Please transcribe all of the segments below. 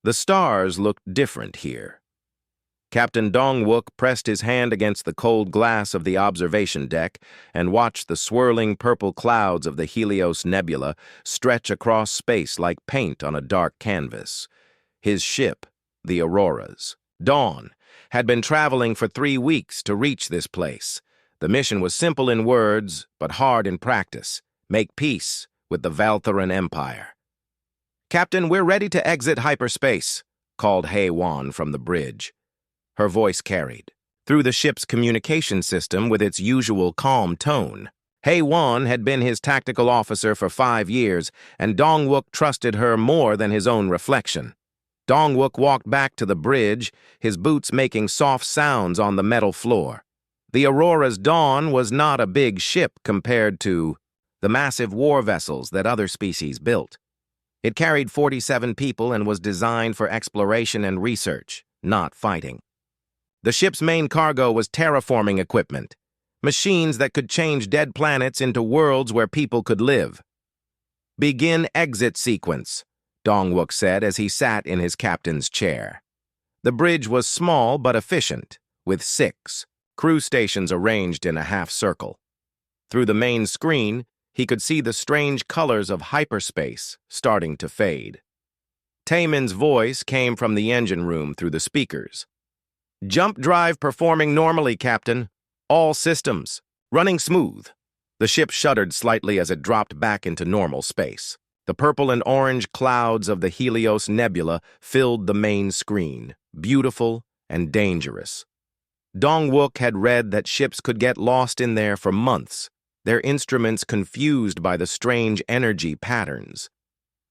The stars looked different here. Captain Dong-wook pressed his hand against the cold glass of the observation deck and watched the swirling purple clouds of the Helios Nebula stretch across space like paint on a dark canvas. His ship, the Aurora's Dawn, had been traveling for 3 weeks to reach this place. The mission was simple in words, but hard in practice. Make peace with the Valtharan Empire. "Captain, we're ready to exit hyperspace," called Hye-won from the bridge. Her voice carried through the ship's communication system with its usual calm tone. Hye-won had been his tactical officer for 5 years, and Dong-wook trusted her more than his own reflection. Dong-wook walked back to the bridge, his boots making soft sounds on the metal floor. The Aurora's Dawn was not a big ship compared to the massive war vessels that other species built. It carried 47 people and was designed for exploration and research, not fighting. The ship's main cargo was terraforming equipment, machines that could change dead planets into worlds where people could live. "Begin exit sequence," Dong-wook said as he sat in his captain's chair. The bridge was small but efficient, with 6 crew stations arranged in a half-circle. Through the main screen, he could see the strange colors of hyperspace starting to fade. Taemin's voice came from the engine room through the speakers. "Jump drive performing normally, Captain. All systems. Running smooth." The ship shuddered slightly as it dropped back into normal space. The purple and orange clouds of the Helios Nebula filled the main screen, beautiful and dangerous. Dong-wook had read that ships could get lost in there for months, their instruments confused by the strange energy patterns.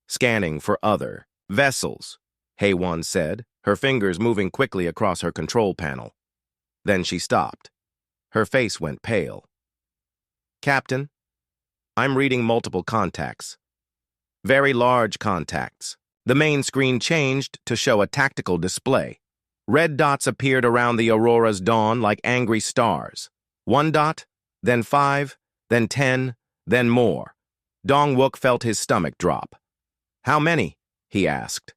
"Scanning for other vessels," Hye-won said, her fingers moving quickly across her control panel. Then she stopped. Her face went pale. "Captain, I'm reading multiple contacts. Very large contacts." The main screen changed to show a tactical display. Red dots appeared around the Aurora's Dawn like angry stars. 1 dot, then 5, then 10, then more. Dong-wook felt his stomach drop. "How many?" he asked.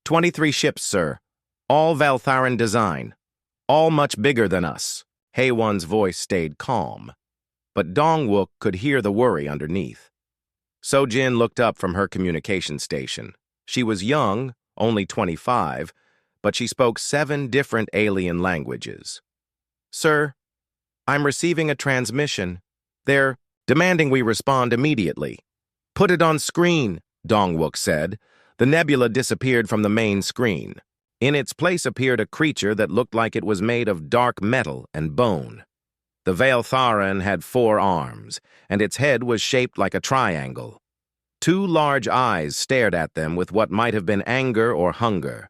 23 ships, sir. All Valtharan design. All much bigger than us." Hye-won's voice stayed calm, but Dong-wook could hear the worry underneath. So-jin looked up from her communication station. She was young, only 25, but she spoke 7 different alien languages. "Sir, I'm receiving a transmission. They're demanding we respond immediately." "Put it on screen," Dong-wook said. The nebula disappeared from the main screen. In its place appeared a creature that looked like it was made of dark metal and bone. The Valtharan had 4 arms, and its head was shaped like a triangle. 2 large eyes stared at them with what might have been anger or hunger.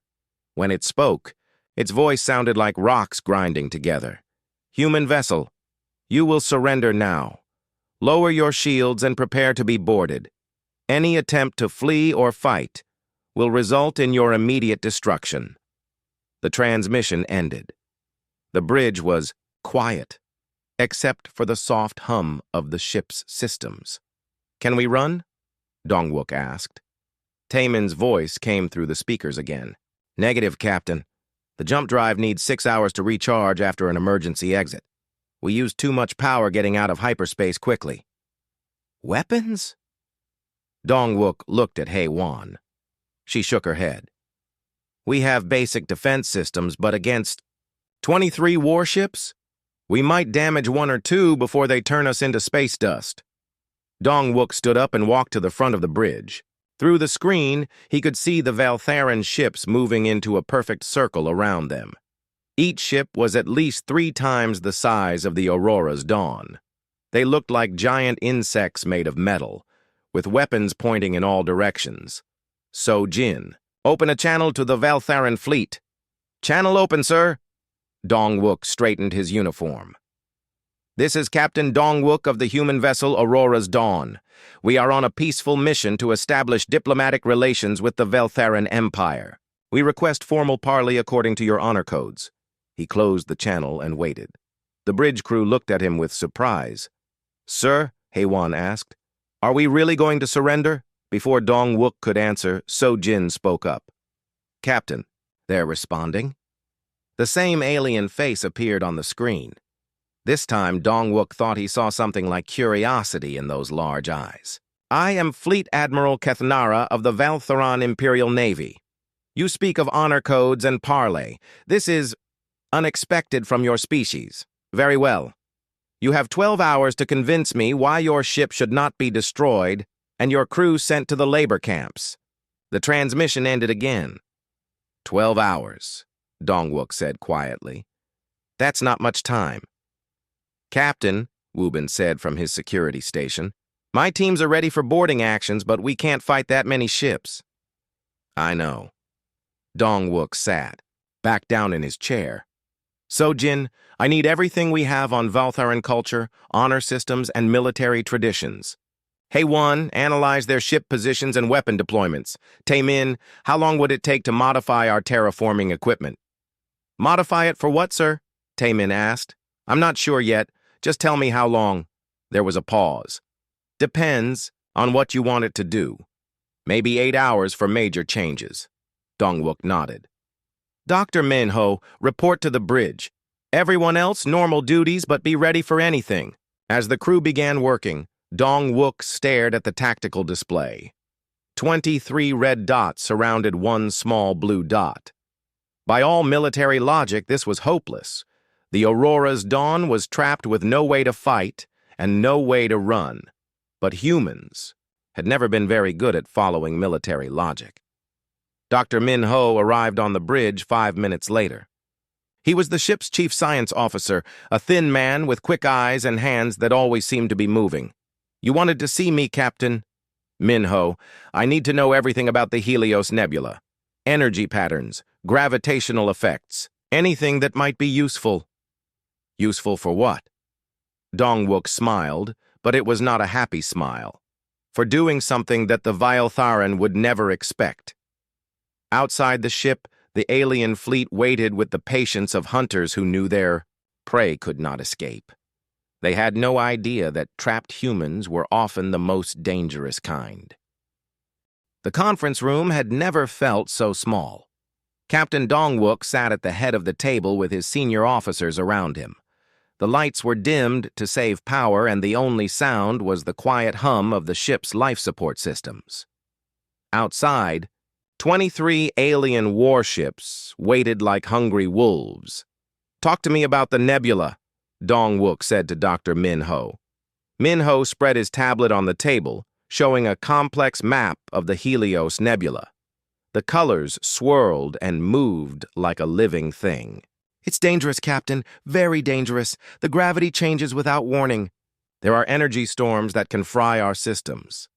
When it spoke, its voice sounded like rocks grinding together. "Human vessel, you will surrender now. Lower your shields and prepare to be boarded. Any attempt to flee or fight will result in your immediate destruction." The transmission ended. The bridge was quiet, except for the soft hum of the ship's systems. "Can we run?" Dong-wook asked. Taemin's voice came through the speakers again. "Negative, Captain. The jump drive needs 6 hours to recharge after an emergency exit. We used too much power getting out of hyperspace quickly." "Weapons?" Dong-wook looked at Hye-won. She shook her head. "We have basic defense systems, but against 23 warships? We might damage 1 or 2 before they turn us into space dust." Dong-wook stood up and walked to the front of the bridge. Through the screen, he could see the Valtharan ships moving into a perfect circle around them. Each ship was at least 3 times the size of the Aurora's Dawn. They looked like giant insects made of metal, with weapons pointing in all directions. So-jin, "Open a channel to the Valtharan fleet." "Channel open, sir." Dong-wook straightened his uniform. "This is Captain Dong-wook of the human vessel Aurora's Dawn. We are on a peaceful mission to establish diplomatic relations with the Valtharan Empire. We request formal parley according to your honor codes." He closed the channel and waited. The bridge crew looked at him with surprise. "Sir," Hye-won asked, "are we really going to surrender?" Before Dong-wook could answer, So-jin spoke up. Captain, they're responding. The same alien face appeared on the screen. This time, Dong-wook thought he saw something like curiosity in those large eyes. I am Fleet Admiral Kethnara of the Valtharan Imperial Navy. You speak of honor codes and parley. This is unexpected from your species. Very well. You have 12 hours to convince me why your ship should not be destroyed and your crew sent to the labor camps. The transmission ended again. 12 hours, Dong-wook said quietly. That's not much time. Captain, Wubin said from his security station, my teams are ready for boarding actions, but we can't fight that many ships. I know. Dong-wook sat, back down in his chair. So, Jin, I need everything we have on Valtharan culture, honor systems, and military traditions. Hey-1, analyze their ship positions and weapon deployments. Tae-min, how long would it take to modify our terraforming equipment? Modify it for what, sir? Tae-min asked. I'm not sure yet. Just tell me how long. There was a pause. Depends on what you want it to do. Maybe 8 hours for major changes. Dong-wook nodded. Dr. Min-ho, report to the bridge. Everyone else, normal duties, but be ready for anything. As the crew began working, Dong-wook stared at the tactical display. 23 red dots surrounded one small blue dot. By all military logic, this was hopeless. The Aurora's dawn was trapped with no way to fight and no way to run. But humans had never been very good at following military logic. Dr. Min-ho arrived on the bridge 5 minutes later. He was the ship's chief science officer, a thin man with quick eyes and hands that always seemed to be moving. You wanted to see me, Captain? Min-ho, I need to know everything about the Helios Nebula. Energy patterns, gravitational effects, anything that might be useful. Useful for what? Dong-wook smiled, but it was not a happy smile. For doing something that the Valtharan would never expect. Outside the ship, the alien fleet waited with the patience of hunters who knew their prey could not escape. They had no idea that trapped humans were often the most dangerous kind. The conference room had never felt so small. Captain Dong-wook sat at the head of the table with his senior officers around him. The lights were dimmed to save power, and the only sound was the quiet hum of the ship's life support systems. Outside, 23 alien warships waited like hungry wolves. Talk to me about the nebula, Dong-wook said to Dr. Min-ho. Min-ho spread his tablet on the table, showing a complex map of the Helios Nebula. The colors swirled and moved like a living thing. It's dangerous, Captain. Very dangerous. The gravity changes without warning. There are energy storms that can fry our systems.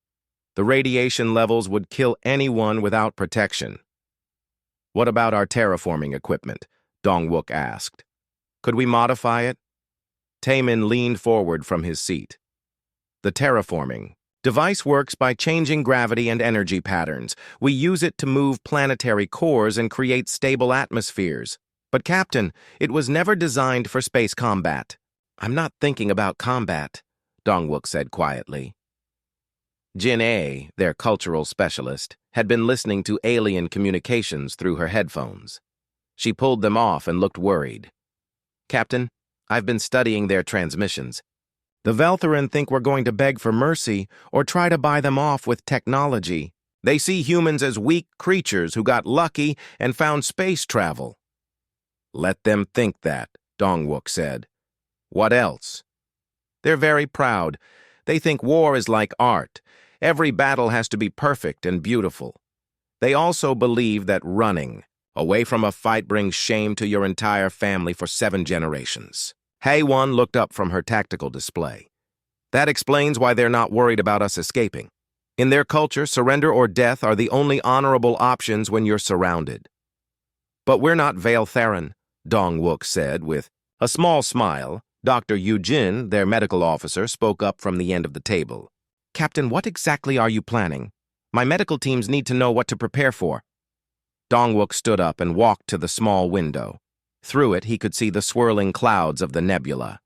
The radiation levels would kill anyone without protection. What about our terraforming equipment? Dong-wook asked. Could we modify it? Tae-min leaned forward from his seat. The terraforming device works by changing gravity and energy patterns. We use it to move planetary cores and create stable atmospheres. But, Captain, it was never designed for space combat. I'm not thinking about combat, Dong-wook said quietly. Jin-A, their cultural specialist, had been listening to alien communications through her headphones. She pulled them off and looked worried. Captain, I've been studying their transmissions. The Valtharan think we're going to beg for mercy or try to buy them off with technology. They see humans as weak creatures who got lucky and found space travel. Let them think that, Dong-wook said. What else? They're very proud. They think war is like art. Every battle has to be perfect and beautiful. They also believe that running away from a fight brings shame to your entire family for 7 generations. Hae-won looked up from her tactical display. That explains why they're not worried about us escaping. In their culture, surrender or death are the only honorable options when you're surrounded. But we're not Valtharan, Dong-wook said with a small smile. Dr. Yu-jin, their medical officer, spoke up from the end of the table. Captain, what exactly are you planning? My medical teams need to know what to prepare for. Dong-wook stood up and walked to the small window. Through it, he could see the swirling clouds of the nebula.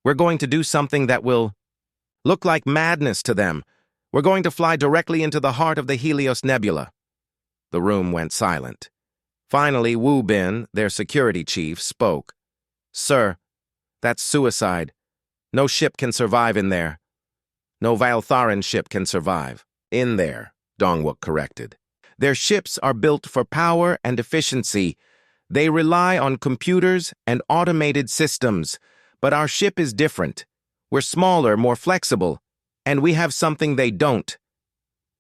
We're going to do something that will look like madness to them. We're going to fly directly into the heart of the Helios Nebula. The room went silent. Finally, Wu Bin, their security chief, spoke. "Sir, that's suicide. No ship can survive in there. No Valtharan ship can survive. In there," Dongwook corrected. "Their ships are built for power and efficiency. They rely on computers and automated systems. But our ship is different. We're smaller, more flexible, and we have something they don't."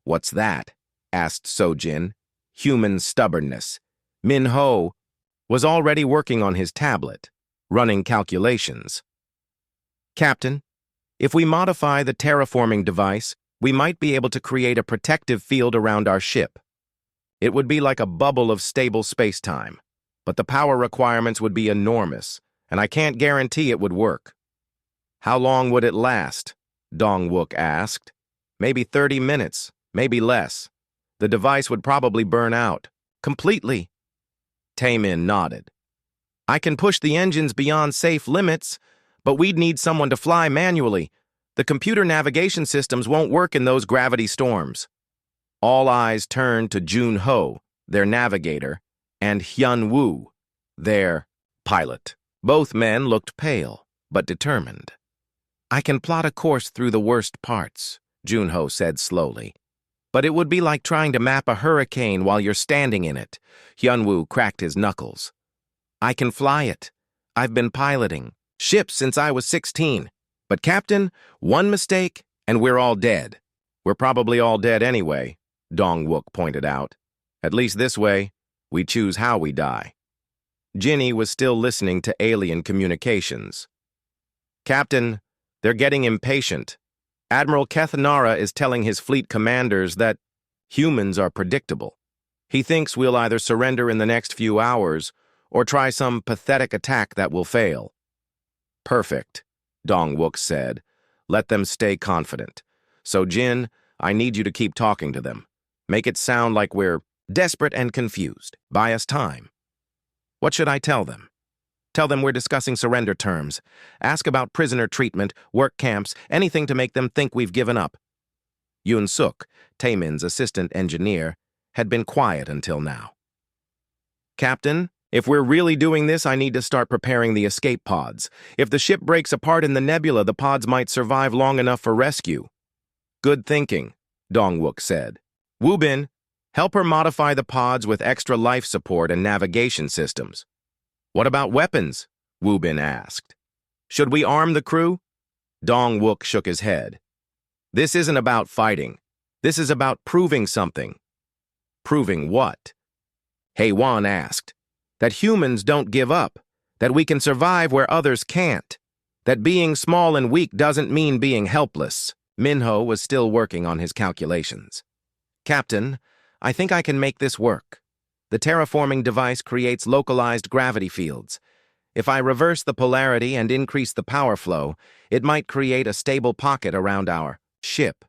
"What's that?" asked Sojin. "Human stubbornness." Min Ho was already working on his tablet, running calculations. "Captain, if we modify the terraforming device, we might be able to create a protective field around our ship. It would be like a bubble of stable space-time, but the power requirements would be enormous, and I can't guarantee it would work." "How long would it last?" Dongwook asked. "Maybe 30 minutes, maybe less. The device would probably burn out. Completely." Taemin nodded. "I can push the engines beyond safe limits, but we'd need someone to fly manually. The computer navigation systems won't work in those gravity storms." All eyes turned to Jun Ho, their navigator, and Hyun Woo, their pilot. Both men looked pale, but determined. "I can plot a course through the worst parts," Jun Ho said slowly. "But it would be like trying to map a hurricane while you're standing in it." Hyun Woo cracked his knuckles. "I can fly it. I've been piloting ships since I was 16. But Captain, one mistake, and we're all dead." "We're probably all dead anyway," Dongwook pointed out. "At least this way, we choose how we die." Ginny was still listening to alien communications. "Captain, they're getting impatient. Admiral Kethanara is telling his fleet commanders that humans are predictable. He thinks we'll either surrender in the next few hours or try some pathetic attack that will fail." "Perfect," Dongwook said. "Let them stay confident. So, Jin, I need you to keep talking to them. Make it sound like we're desperate and confused. Buy us time." "What should I tell them?" "Tell them we're discussing surrender terms. Ask about prisoner treatment, work camps, anything to make them think we've given up." Yoon Suk, Taemin's assistant engineer, had been quiet until now. "Captain, if we're really doing this, I need to start preparing the escape pods. If the ship breaks apart in the nebula, the pods might survive long enough for rescue." "Good thinking," Dongwook said. "Wu Bin, help her modify the pods with extra life support and navigation systems." "What about weapons?" Wu Bin asked. "Should we arm the crew?" Dongwook shook his head. "This isn't about fighting. This is about proving something." "Proving what?" Heywan asked. "That humans don't give up. That we can survive where others can't. That being small and weak doesn't mean being helpless." Minho was still working on his calculations. "Captain, I think I can make this work. The terraforming device creates localized gravity fields. If I reverse the polarity and increase the power flow, it might create a stable pocket around our ship.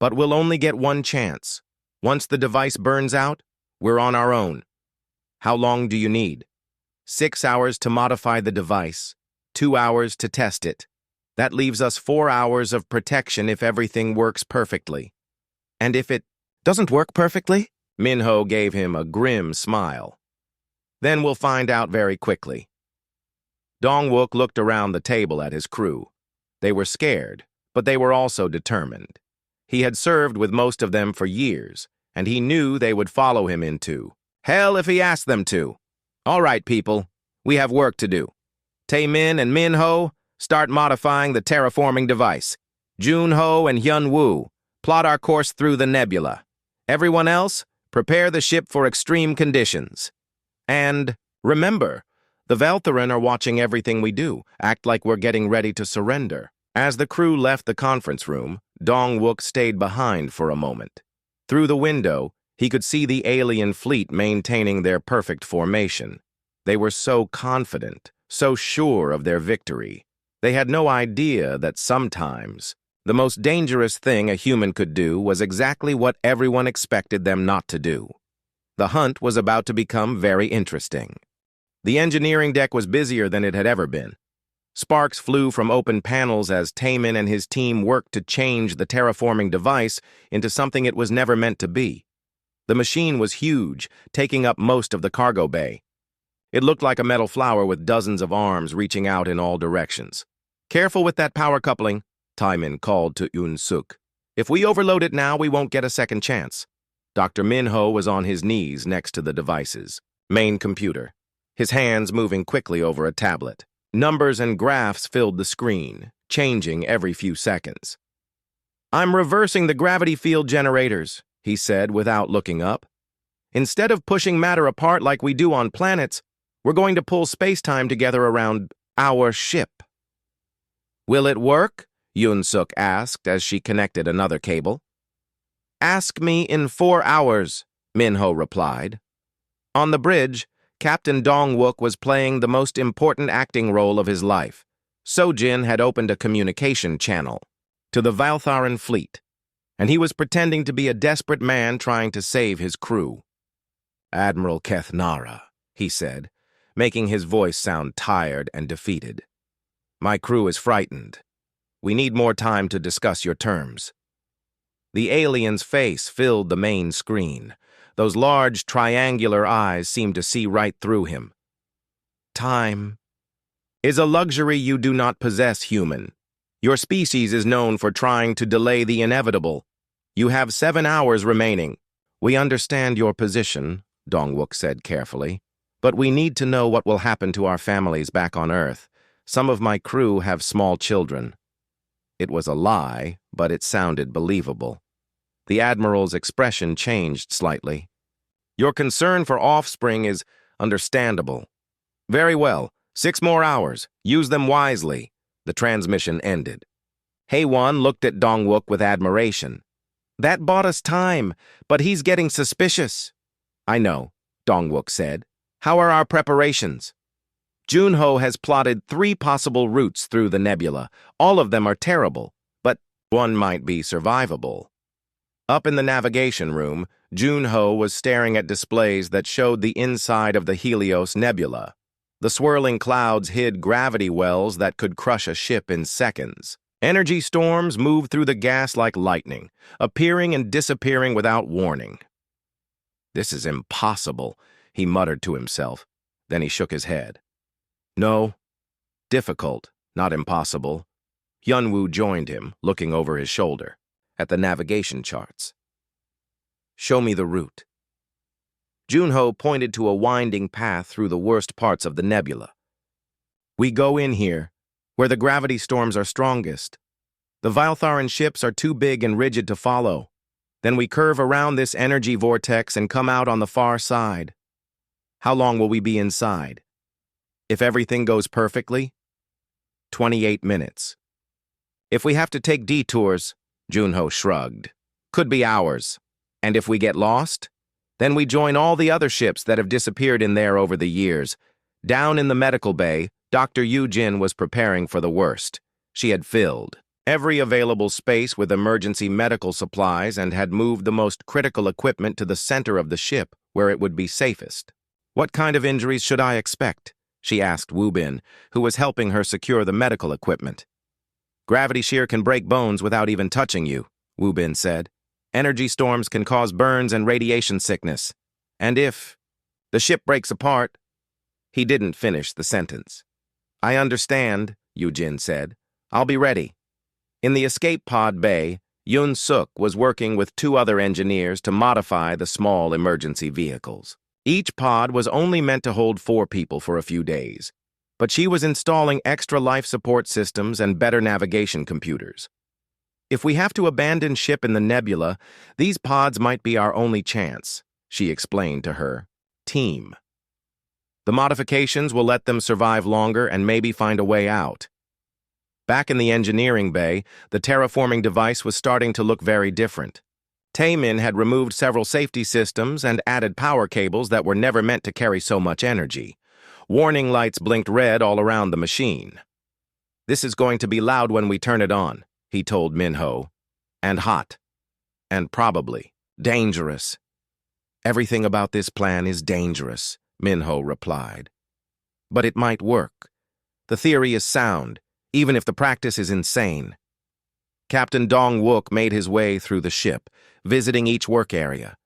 But we'll only get one chance. Once the device burns out, we're on our own." "How long do you need?" 6 hours to modify the device, 2 hours to test it. That leaves us 4 hours of protection if everything works perfectly." "And if it doesn't work perfectly?" Minho gave him a grim smile. "Then we'll find out very quickly." Dongwook looked around the table at his crew. They were scared, but they were also determined. He had served with most of them for years, and he knew they would follow him into hell if he asked them to. "All right, people, we have work to do. Taemin and Minho, start modifying the terraforming device. Junho and Hyun Woo, plot our course through the nebula. Everyone else, prepare the ship for extreme conditions. And remember, the Valtharan are watching everything we do. Act like we're getting ready to surrender." As the crew left the conference room, Dongwook stayed behind for a moment. Through the window, he could see the alien fleet maintaining their perfect formation. They were so confident, so sure of their victory. They had no idea that sometimes the most dangerous thing a human could do was exactly what everyone expected them not to do. The hunt was about to become very interesting. The engineering deck was busier than it had ever been. Sparks flew from open panels as Taemin and his team worked to change the terraforming device into something it was never meant to be. The machine was huge, taking up most of the cargo bay. It looked like a metal flower with dozens of arms reaching out in all directions. "Careful with that power coupling," Taimin called to Yoon-suk. "If we overload it now, we won't get a second chance." Dr. Minho was on his knees next to the devices. Main computer, his hands moving quickly over a tablet. Numbers and graphs filled the screen, changing every few seconds. "I'm reversing the gravity field generators," he said without looking up. "Instead of pushing matter apart like we do on planets, we're going to pull space-time together around our ship." "Will it work?" Yoon-suk asked as she connected another cable. "Ask me in 4 hours," Minho replied. On the bridge, Captain Dong-wook was playing the most important acting role of his life. Sojin had opened a communication channel to the Valtharan fleet, and he was pretending to be a desperate man trying to save his crew. "Admiral Kethnara," he said, making his voice sound tired and defeated. "My crew is frightened. We need more time to discuss your terms." The alien's face filled the main screen. Those large, triangular eyes seemed to see right through him. "Time is a luxury you do not possess, human. Your species is known for trying to delay the inevitable. You have 7 hours remaining." "We understand your position," Dong-wook said carefully, "but we need to know what will happen to our families back on Earth. Some of my crew have small children." It was a lie, but it sounded believable. The Admiral's expression changed slightly. "Your concern for offspring is understandable." "Very well. 6 more hours. Use them wisely." The transmission ended. Haewon looked at Dong-wook with admiration. "That bought us time, but he's getting suspicious." "I know," Dong-wook said. "How are our preparations?" "Junho has plotted 3 possible routes through the nebula. All of them are terrible, but one might be survivable." Up in the navigation room, Junho was staring at displays that showed the inside of the Helios Nebula. The swirling clouds hid gravity wells that could crush a ship in seconds. Energy storms moved through the gas like lightning, appearing and disappearing without warning. "This is impossible," he muttered to himself. Then he shook his head. "No, difficult, not impossible." Hyunwoo joined him, looking over his shoulder at the navigation charts. "Show me the route." Junho pointed to a winding path through the worst parts of the nebula. "We go in here, where the gravity storms are strongest. The Valtharan ships are too big and rigid to follow. Then we curve around this energy vortex and come out on the far side. How long will we be inside? If everything goes perfectly, 28 minutes. If we have to take detours," Junho shrugged, "could be hours. And if we get lost, then we join all the other ships that have disappeared in there over the years." Down in the medical bay, Dr. Yoo-jin was preparing for the worst. She had filled every available space with emergency medical supplies and had moved the most critical equipment to the center of the ship, where it would be safest. "What kind of injuries should I expect?" she asked Woo-bin, who was helping her secure the medical equipment. "Gravity shear can break bones without even touching you," Woo-bin said. "Energy storms can cause burns and radiation sickness. And if the ship breaks apart—" He didn't finish the sentence. "I understand," Yoo-jin said. "I'll be ready." In the escape pod bay, Yoon-suk was working with 2 other engineers to modify the small emergency vehicles. Each pod was only meant to hold 4 people for a few days, but she was installing extra life support systems and better navigation computers. "If we have to abandon ship in the nebula, these pods might be our only chance," she explained to her team. "The modifications will let them survive longer and maybe find a way out." Back in the engineering bay, the terraforming device was starting to look very different. Taemin had removed several safety systems and added power cables that were never meant to carry so much energy. Warning lights blinked red all around the machine. "This is going to be loud when we turn it on," he told Minho. "And hot. And probably dangerous." "Everything about this plan is dangerous," Minho replied. "But it might work. The theory is sound, even if the practice is insane." Captain Dong-wook made his way through the ship, visiting each work area.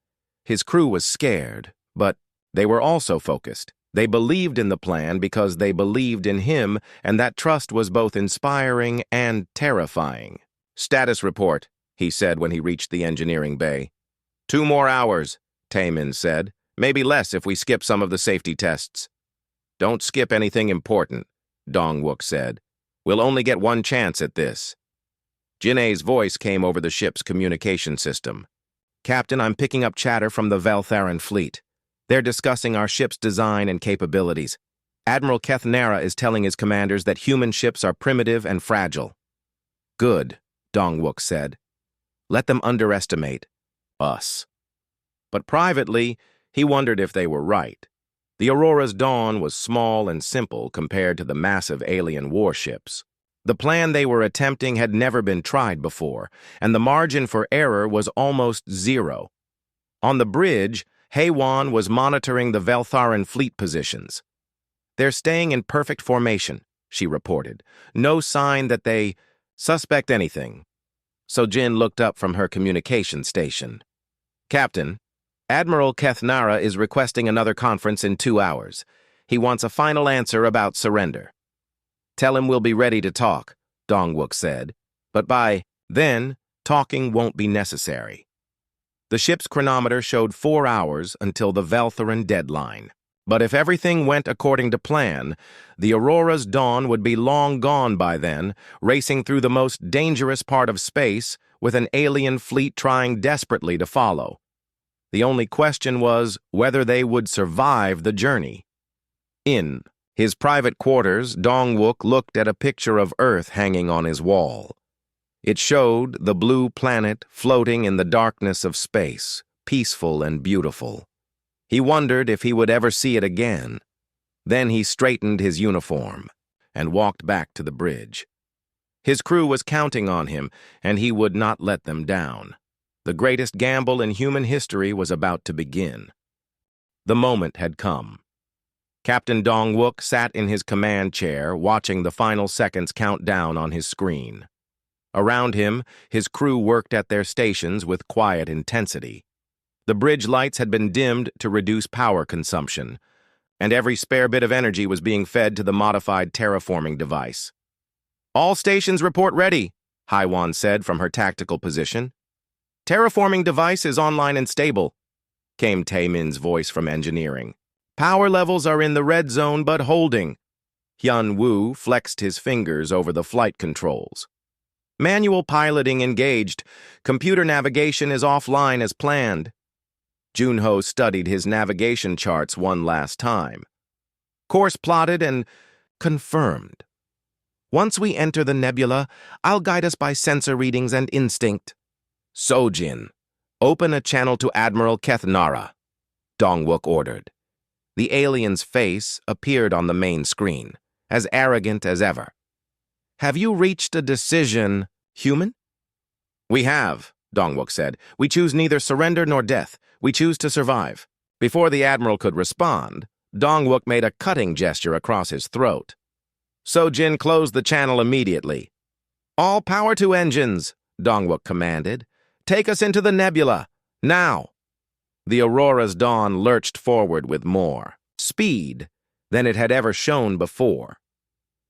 His crew was scared, but they were also focused. They believed in the plan because they believed in him, and that trust was both inspiring and terrifying. "Status report," he said when he reached the engineering bay. "2 more hours," Taemin said. "Maybe less if we skip some of the safety tests." "Don't skip anything important," Dong-wook said. "We'll only get one chance at this." Jin'e's voice came over the ship's communication system. "Captain, I'm picking up chatter from the Veltharan fleet. They're discussing our ship's design and capabilities. Admiral Kethnara is telling his commanders that human ships are primitive and fragile." "Good," Dong-wook said. "Let them underestimate us." But privately, he wondered if they were right. The Aurora's Dawn was small and simple compared to the massive alien warships. The plan they were attempting had never been tried before, and the margin for error was almost zero. On the bridge, Haewon was monitoring the Veltharan fleet positions. "They're staying in perfect formation," she reported. "No sign that they suspect anything." So Jin looked up from her communication station. "Captain, Admiral Kethnara is requesting another conference in 2 hours. He wants a final answer about surrender." "Tell him we'll be ready to talk," Dong-wook said. "But by then, talking won't be necessary." The ship's chronometer showed 4 hours until the Veltharan deadline. But if everything went according to plan, the Aurora's Dawn would be long gone by then, racing through the most dangerous part of space with an alien fleet trying desperately to follow. The only question was whether they would survive the journey. In his private quarters, Dong-wook looked at a picture of Earth hanging on his wall. It showed the blue planet floating in the darkness of space, peaceful and beautiful. He wondered if he would ever see it again. Then he straightened his uniform and walked back to the bridge. His crew was counting on him, and he would not let them down. The greatest gamble in human history was about to begin. The moment had come. Captain Dong-wook sat in his command chair, watching the final seconds count down on his screen. Around him, his crew worked at their stations with quiet intensity. The bridge lights had been dimmed to reduce power consumption, and every spare bit of energy was being fed to the modified terraforming device. "All stations report ready," Haewon said from her tactical position. "Terraforming device is online and stable," came Taemin's voice from engineering. "Power levels are in the red zone but holding." Hyun-woo flexed his fingers over the flight controls. "Manual piloting engaged. Computer navigation is offline as planned." Junho studied his navigation charts one last time. "Course plotted and confirmed. Once we enter the nebula, I'll guide us by sensor readings and instinct." "Sojin, open a channel to Admiral Kethnara," Dong-wook ordered. The alien's face appeared on the main screen, as arrogant as ever. "Have you reached a decision, human?" "We have," Dong-wook said. "We choose neither surrender nor death. We choose to survive." Before the Admiral could respond, Dong-wook made a cutting gesture across his throat. Sojin closed the channel immediately. "All power to engines," Dong-wook commanded. "Take us into the nebula, now." The Aurora's Dawn lurched forward with more speed than it had ever shown before.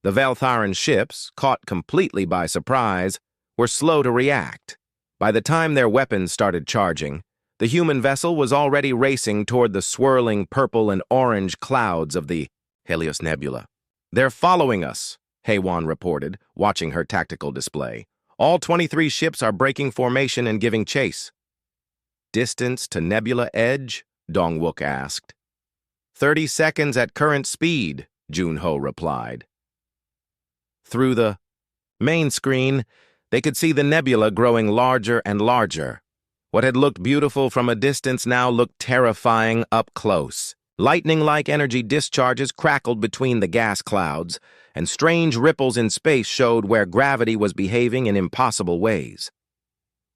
The Veltharan ships, caught completely by surprise, were slow to react. By the time their weapons started charging, the human vessel was already racing toward the swirling purple and orange clouds of the Helios Nebula. "They're following us," Haewon reported, watching her tactical display. "All 23 ships are breaking formation and giving chase." "Distance to nebula edge?" Dong-wook asked. 30 seconds at current speed," Junho replied. Through the main screen, they could see the nebula growing larger and larger. What had looked beautiful from a distance now looked terrifying up close. Lightning-like energy discharges crackled between the gas clouds, and strange ripples in space showed where gravity was behaving in impossible ways.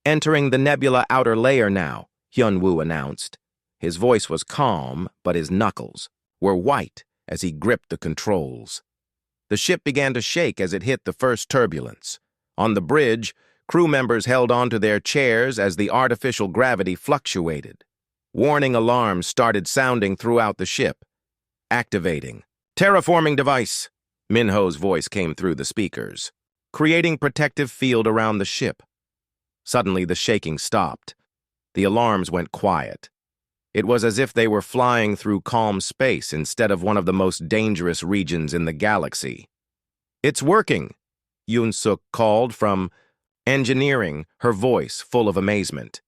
"Entering the nebula outer layer now," Hyun-woo announced. His voice was calm, but his knuckles were white as he gripped the controls. The ship began to shake as it hit the first turbulence. On the bridge, crew members held onto their chairs as the artificial gravity fluctuated. Warning alarms started sounding throughout the ship. Activating. Terraforming device. Minho's voice came through the speakers. Creating protective field around the ship. Suddenly, the shaking stopped. The alarms went quiet. It was as if they were flying through calm space instead of one of the most dangerous regions in the galaxy. "It's working," Yoon-suk called from engineering, her voice full of amazement.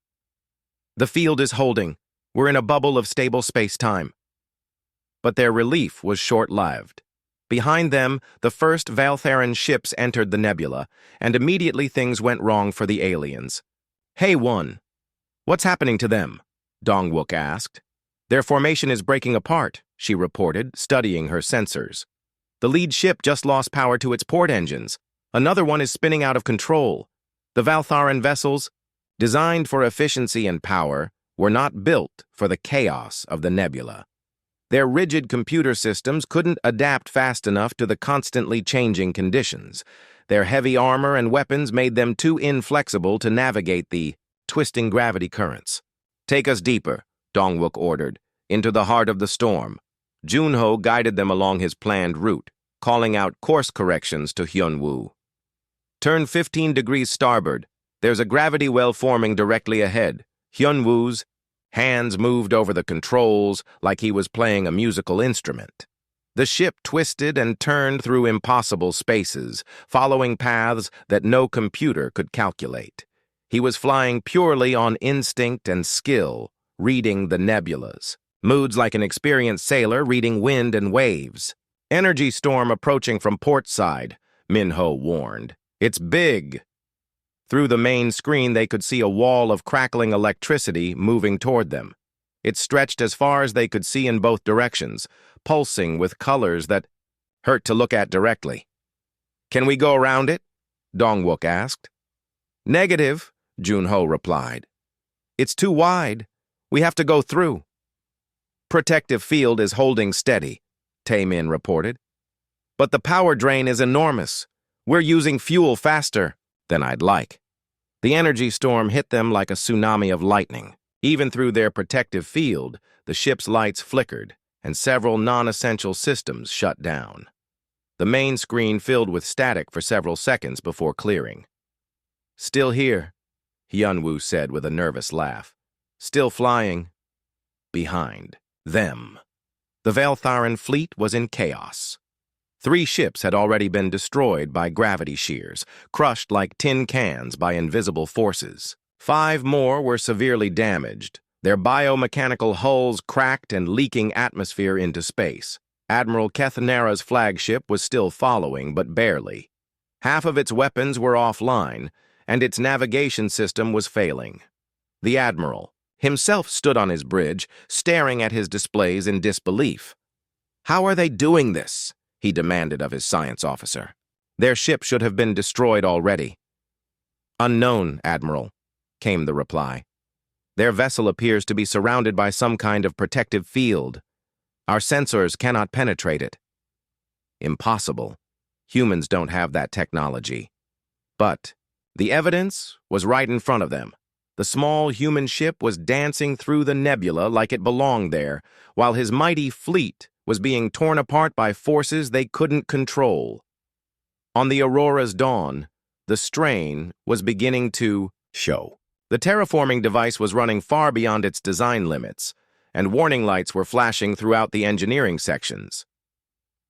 "The field is holding. We're in a bubble of stable space-time." But their relief was short-lived. Behind them, the first Valtheran ships entered the nebula, and immediately things went wrong for the aliens. "Hey, One, what's happening to them?" Dong-wook asked. "Their formation is breaking apart," she reported, studying her sensors. "The lead ship just lost power to its port engines. Another one is spinning out of control. The Valtharan vessels, designed for efficiency and power, were not built for the chaos of the nebula. Their rigid computer systems couldn't adapt fast enough to the constantly changing conditions. Their heavy armor and weapons made them too inflexible to navigate the twisting gravity currents. "Take us deeper," Dong-wook ordered, "into the heart of the storm." Junho guided them along his planned route, calling out course corrections to Hyun-woo. "Turn 15 degrees starboard. There's a gravity well forming directly ahead." Hyun-woo's hands moved over the controls like he was playing a musical instrument. The ship twisted and turned through impossible spaces, following paths that no computer could calculate. He was flying purely on instinct and skill, reading the nebulas. Moods like an experienced sailor reading wind and waves. "Energy storm approaching from port side," Minho warned. "It's big." Through the main screen, they could see a wall of crackling electricity moving toward them. It stretched as far as they could see in both directions, pulsing with colors that hurt to look at directly. "Can we go around it?" Dong-wook asked. "Negative," Junho replied. "It's too wide. We have to go through." "Protective field is holding steady," Tae-min reported. "But the power drain is enormous. We're using fuel faster than I'd like." The energy storm hit them like a tsunami of lightning. Even through their protective field, the ship's lights flickered, and several non-essential systems shut down. The main screen filled with static for several seconds before clearing. "Still here," Hyun-woo said with a nervous laugh. "Still flying." Behind them, the Valtharan fleet was in chaos. 3 ships had already been destroyed by gravity shears, crushed like tin cans by invisible forces. 5 more were severely damaged, their biomechanical hulls cracked and leaking atmosphere into space. Admiral Kethnera's flagship was still following, but barely. Half of its weapons were offline, and its navigation system was failing. The Admiral himself stood on his bridge, staring at his displays in disbelief. "How are they doing this?" he demanded of his science officer. "Their ship should have been destroyed already." "Unknown, Admiral," came the reply. "Their vessel appears to be surrounded by some kind of protective field. Our sensors cannot penetrate it." "Impossible. Humans don't have that technology." But the evidence was right in front of them. The small human ship was dancing through the nebula like it belonged there, while his mighty fleet was being torn apart by forces they couldn't control. On the Aurora's dawn, the strain was beginning to show. The terraforming device was running far beyond its design limits, and warning lights were flashing throughout the engineering sections.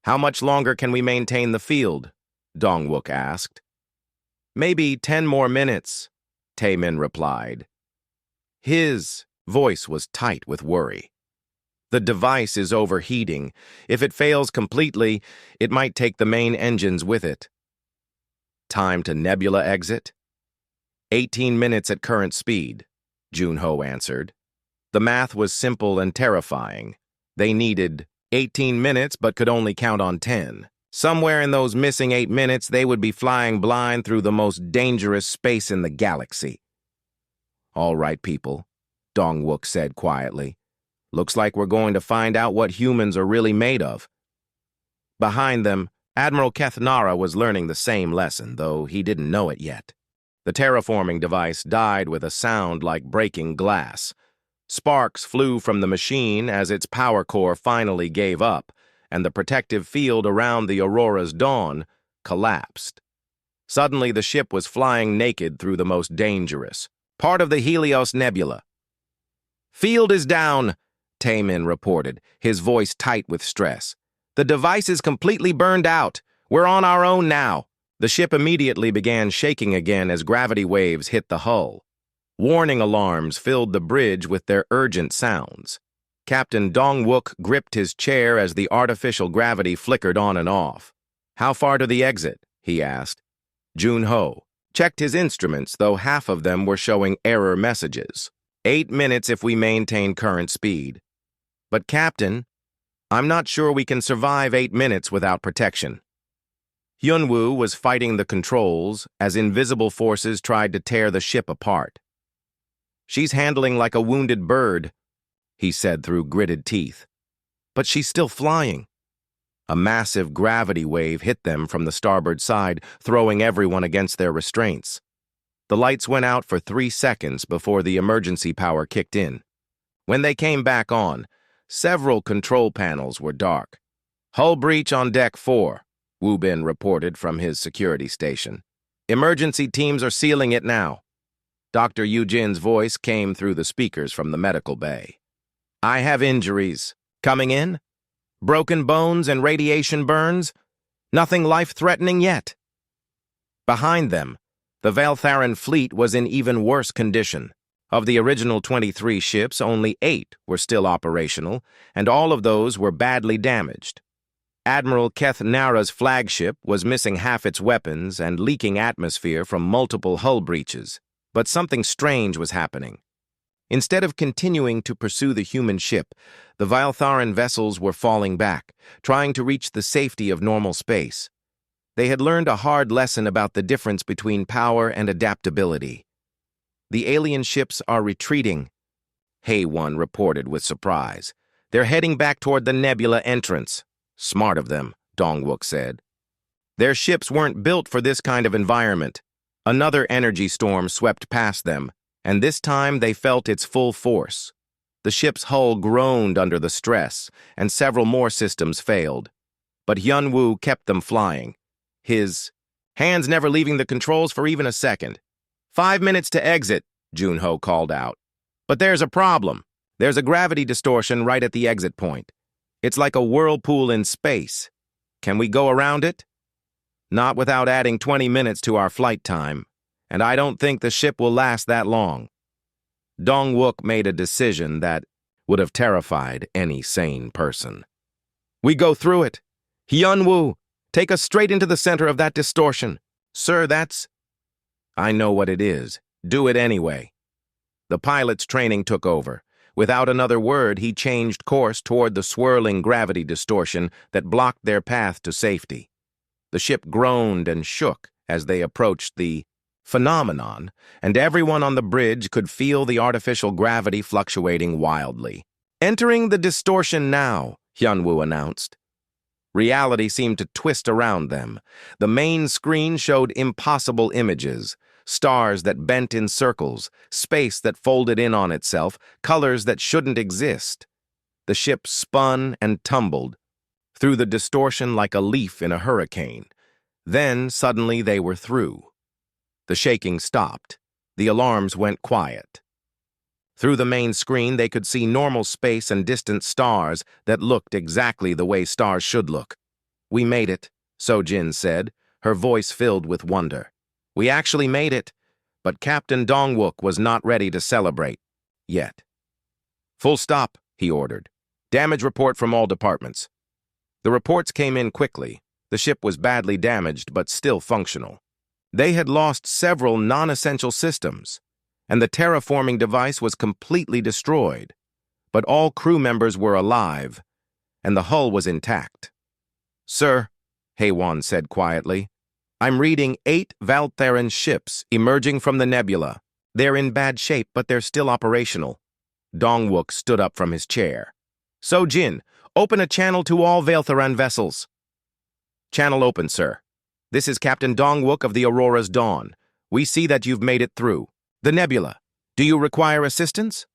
"How much longer can we maintain the field?" Dong-wook asked. "Maybe 10 more minutes," Tae-min replied. His voice was tight with worry. "The device is overheating. If it fails completely, it might take the main engines with it." "Time to nebula exit?" 18 minutes at current speed, Junho answered. The math was simple and terrifying. They needed 18 minutes but could only count on 10. Somewhere in those missing 8 minutes, they would be flying blind through the most dangerous space in the galaxy. "All right, people," Dong-wook said quietly. "Looks like we're going to find out what humans are really made of." Behind them, Admiral Kethnera was learning the same lesson, though he didn't know it yet. The terraforming device died with a sound like breaking glass. Sparks flew from the machine as its power core finally gave up, and the protective field around the Aurora's dawn collapsed. Suddenly, the ship was flying naked through the most dangerous part of the Helios Nebula. "Field is down," Taemin reported, his voice tight with stress. "The device is completely burned out. We're on our own now." The ship immediately began shaking again as gravity waves hit the hull. Warning alarms filled the bridge with their urgent sounds. Captain Dong-wook gripped his chair as the artificial gravity flickered on and off. "How far to the exit?" he asked. Jun-ho checked his instruments, though half of them were showing error messages. 8 minutes if we maintain current speed. "But Captain, I'm not sure we can survive 8 minutes without protection." Hyun-woo was fighting the controls as invisible forces tried to tear the ship apart. "She's handling like a wounded bird," he said through gritted teeth. "But she's still flying." A massive gravity wave hit them from the starboard side, throwing everyone against their restraints. The lights went out for 3 seconds before the emergency power kicked in. When they came back on, several control panels were dark. "Hull breach on deck 4, Woo Bin reported from his security station. "Emergency teams are sealing it now." Dr. Yoo-jin's voice came through the speakers from the medical bay. "I have injuries. Coming in? Broken bones and radiation burns? Nothing life-threatening yet." Behind them, the Valtharan fleet was in even worse condition. Of the original 23 ships, only 8 were still operational, and all of those were badly damaged. Admiral Keth Nara's flagship was missing half its weapons and leaking atmosphere from multiple hull breaches. But something strange was happening. Instead of continuing to pursue the human ship, the Valtharan vessels were falling back, trying to reach the safety of normal space. They had learned a hard lesson about the difference between power and adaptability. "The alien ships are retreating," Hae-won reported with surprise. "They're heading back toward the nebula entrance." "Smart of them," Dong-wook said. "Their ships weren't built for this kind of environment." Another energy storm swept past them, and this time they felt its full force. The ship's hull groaned under the stress, and several more systems failed. But Hyun-woo kept them flying, his hands never leaving the controls for even a second. 5 minutes to exit," Jun-ho called out. "But there's a problem. There's a gravity distortion right at the exit point. It's like a whirlpool in space. Can we go around it?" "Not without adding 20 minutes to our flight time, and I don't think the ship will last that long." Dong-wook made a decision that would have terrified any sane person. "We go through it. Hyun-woo, take us straight into the center of that distortion." "Sir, that's—" "I know what it is. Do it anyway." The pilot's training took over. Without another word, he changed course toward the swirling gravity distortion that blocked their path to safety. The ship groaned and shook as they approached the phenomenon, and everyone on the bridge could feel the artificial gravity fluctuating wildly. "Entering the distortion now," Hyun-woo announced. Reality seemed to twist around them. The main screen showed impossible images, stars that bent in circles, space that folded in on itself, colors that shouldn't exist. The ship spun and tumbled through the distortion like a leaf in a hurricane. Then, suddenly, they were through. The shaking stopped. The alarms went quiet. Through the main screen, they could see normal space and distant stars that looked exactly the way stars should look. "We made it," So-jin said, her voice filled with wonder. "We actually made it," but Captain Dong-wook was not ready to celebrate yet. "Full stop," he ordered. "Damage report from all departments." The reports came in quickly. The ship was badly damaged, but still functional. They had lost several non-essential systems, and the terraforming device was completely destroyed. But all crew members were alive, and the hull was intact. "Sir," Hae-won said quietly, "I'm reading 8 Valtharan ships emerging from the nebula. They're in bad shape, but they're still operational." Dong-wook stood up from his chair. "So-jin, open a channel to all Valtharan vessels." "Channel open, sir. This is Captain Dong-wook of the Aurora's Dawn. We see that you've made it through. The nebula. Do you require assistance?"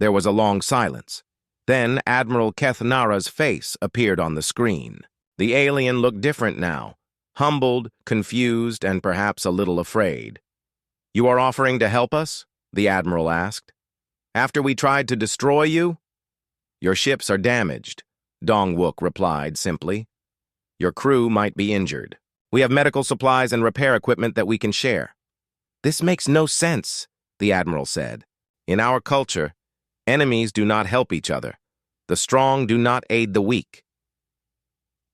There was a long silence. Then Admiral Kethnara's face appeared on the screen. The alien looked different now, humbled, confused, and perhaps a little afraid. "You are offering to help us?" the Admiral asked. "After we tried to destroy you?" "Your ships are damaged," Dong-wook replied simply. "Your crew might be injured. We have medical supplies and repair equipment that we can share." "This makes no sense," the Admiral said. "In our culture, enemies do not help each other. The strong do not aid the weak."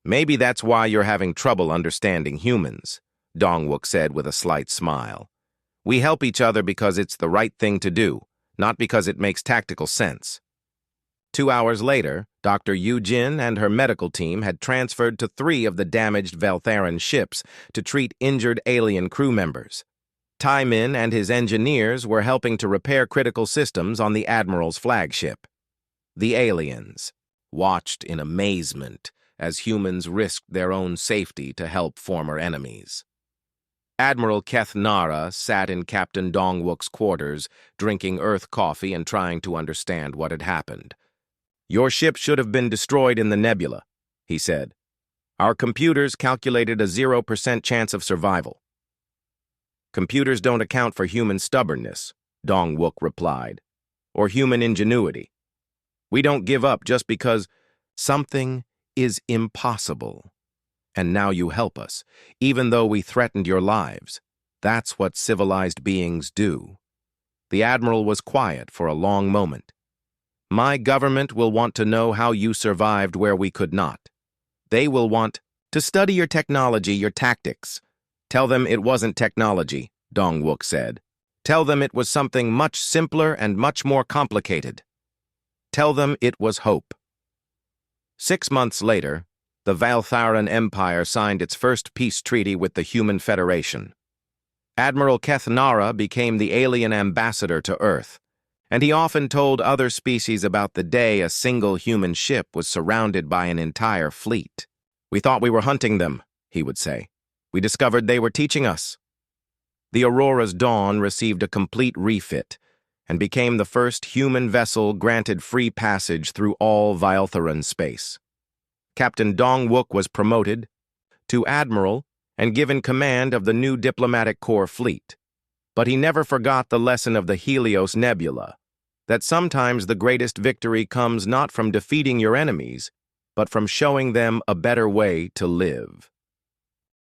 "Maybe that's why you're having trouble understanding humans," Dong-wook said with a slight smile. "We help each other because it's the right thing to do, not because it makes tactical sense." 2 hours later, Dr. Yu-jin and her medical team had transferred to 3 of the damaged Veltharan ships to treat injured alien crew members. Tai-min and his engineers were helping to repair critical systems on the Admiral's flagship. The aliens watched in amazement as humans risked their own safety to help former enemies. Admiral Kethnara sat in Captain Dong-wook's quarters, drinking Earth coffee and trying to understand what had happened. "Your ship should have been destroyed in the nebula," he said. "Our computers calculated a 0% chance of survival." "Computers don't account for human stubbornness," Dong-wook replied, "or human ingenuity. We don't give up just because something is impossible. And now you help us, even though we threatened your lives. That's what civilized beings do." The Admiral was quiet for a long moment. "My government will want to know how you survived where we could not. They will want to study your technology, your tactics." "Tell them it wasn't technology," Dong-wook said. "Tell them it was something much simpler and much more complicated. Tell them it was hope." 6 months later, the Veltharan Empire signed its first peace treaty with the Human Federation. Admiral Kethnara became the alien ambassador to Earth, and he often told other species about the day a single human ship was surrounded by an entire fleet. "We thought we were hunting them," he would say. "We discovered they were teaching us." The Aurora's Dawn received a complete refit and became the first human vessel granted free passage through all Veltharan space. Captain Dong-wook was promoted to Admiral and given command of the new Diplomatic Corps fleet. But he never forgot the lesson of the Helios Nebula, that sometimes the greatest victory comes not from defeating your enemies, but from showing them a better way to live.